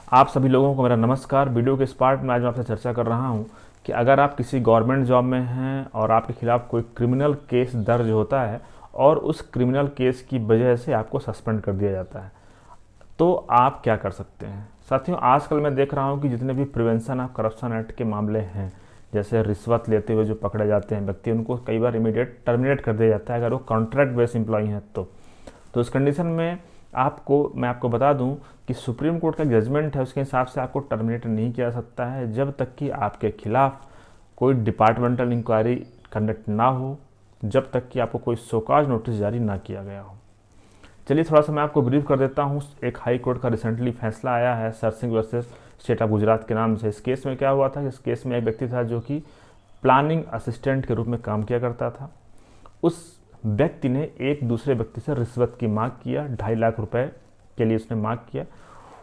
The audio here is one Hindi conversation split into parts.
आप सभी लोगों को मेरा नमस्कार। वीडियो के इस पार्ट में आज मैं आपसे चर्चा कर रहा हूं कि अगर आप किसी गवर्नमेंट जॉब में हैं और आपके खिलाफ कोई क्रिमिनल केस दर्ज होता है और उस क्रिमिनल केस की वजह से आपको सस्पेंड कर दिया जाता है, तो आप क्या कर सकते हैं। साथियों, आजकल मैं देख रहा हूं कि जितने भी प्रिवेंशन ऑफ करप्शन एक्ट के मामले हैं, जैसे रिश्वत लेते हुए जो पकड़े जाते हैं व्यक्ति, उनको कई बार इमीडिएट टर्मिनेट कर दिया जाता है अगर वो कॉन्ट्रैक्ट बेस एम्प्लॉई हैं तो इस कंडीशन में मैं आपको बता दूं कि सुप्रीम कोर्ट का जजमेंट है, उसके हिसाब से आपको टर्मिनेट नहीं किया जा सकता है जब तक कि आपके खिलाफ कोई डिपार्टमेंटल इंक्वायरी कंडक्ट ना हो, जब तक कि आपको कोई शोकाज नोटिस जारी ना किया गया हो। चलिए थोड़ा सा मैं आपको ब्रीफ कर देता हूँ। एक हाई कोर्ट का रिसेंटली फैसला आया है सरसिंह वर्सेस स्टेट ऑफ गुजरात के नाम से। इस केस में क्या हुआ था, इस केस में एक व्यक्ति था जो कि प्लानिंग असिस्टेंट के रूप में काम किया करता था। उस व्यक्ति ने एक दूसरे व्यक्ति से रिश्वत की मांग किया, 2.5 लाख रुपए के लिए उसने मांग किया।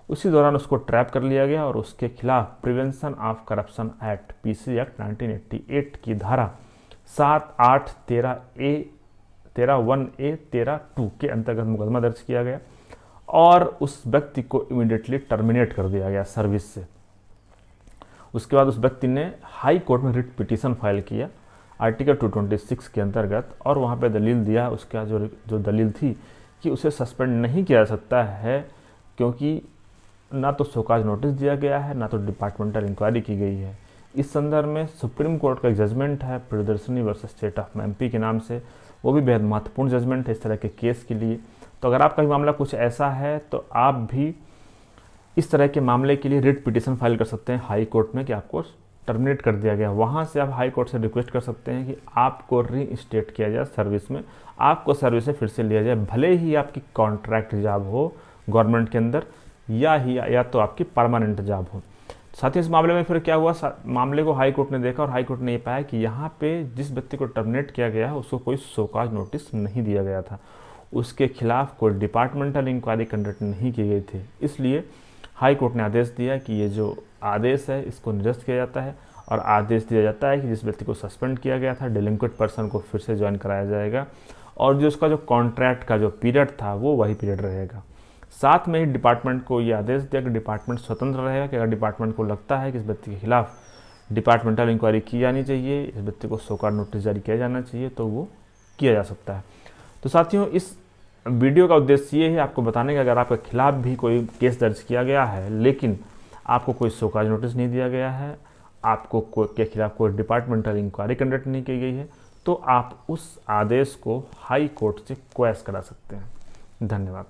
उसी दौरान उसको ट्रैप कर लिया गया और उसके खिलाफ prevention of corruption act PC act 1988 की धारा 7, 8, 13 1A 13 2 के अंतर्गत मुकदमा दर्ज किया गया और उस व्यक्ति को इमीडिएटली टर्मिनेट कर दिया गया सर्विस से। उसके बाद उस व्यक्ति ने हाई कोर्ट में रिट पिटीशन फाइल किया आर्टिकल 226 के अंतर्गत और वहाँ पे दलील दिया। उसका जो दलील थी कि उसे सस्पेंड नहीं किया जा सकता है क्योंकि ना तो शोकाज नोटिस दिया गया है, ना तो डिपार्टमेंटल इंक्वायरी की गई है। इस संदर्भ में सुप्रीम कोर्ट का एक जजमेंट है Priyadarshini versus state of MP के नाम से, वो भी बेहद महत्वपूर्ण जजमेंट है इस तरह के केस के लिए। तो अगर आपका भी मामला कुछ ऐसा है तो आप भी इस तरह के मामले के लिए रिट पिटीशन फाइल कर सकते हैं हाई कोर्ट में कि आपको टर्मिनेट कर दिया गया। वहाँ से आप हाई कोर्ट से रिक्वेस्ट कर सकते हैं कि आपको रीइंस्टेट किया जाए सर्विस में, आपको सर्विस से फिर से लिया जाए, भले ही आपकी कॉन्ट्रैक्ट जॉब हो गवर्नमेंट के अंदर या तो आपकी परमानेंट जॉब हो। साथ ही इस मामले में फिर क्या हुआ, मामले को हाई कोर्ट ने देखा और हाई कोर्ट ने ये पाया कि यहाँ पे जिस व्यक्ति को टर्मिनेट किया गया है उसको कोई शोकाज नोटिस नहीं दिया गया था, उसके खिलाफ कोई डिपार्टमेंटल इंक्वायरी कंडक्ट नहीं की गई थी। इसलिए हाई कोर्ट ने आदेश दिया कि ये जो आदेश है इसको निरस्त किया जाता है और आदेश दिया जाता है कि जिस व्यक्ति को सस्पेंड किया गया था डिलिंक्वेंट पर्सन को फिर से ज्वाइन कराया जाएगा और जो उसका जो कॉन्ट्रैक्ट का जो पीरियड था वो वही पीरियड रहेगा। साथ में ही डिपार्टमेंट को ये आदेश दिया कि डिपार्टमेंट स्वतंत्र रहेगा कि अगर डिपार्टमेंट को लगता है कि इस व्यक्ति के खिलाफ डिपार्टमेंटल इंक्वायरी की जानी चाहिए, इस व्यक्ति को शोकाज नोटिस जारी किया जाना चाहिए, तो वो किया जा सकता है। तो साथियों, इस वीडियो का उद्देश्य ये है आपको बताने का, अगर आपके खिलाफ भी कोई केस दर्ज किया गया है लेकिन आपको कोई शोकाज नोटिस नहीं दिया गया है, आपको के खिलाफ कोई डिपार्टमेंटल इंक्वायरी कंडक्ट नहीं की गई है, तो आप उस आदेश को हाई कोर्ट से क्वेश करा सकते हैं। धन्यवाद।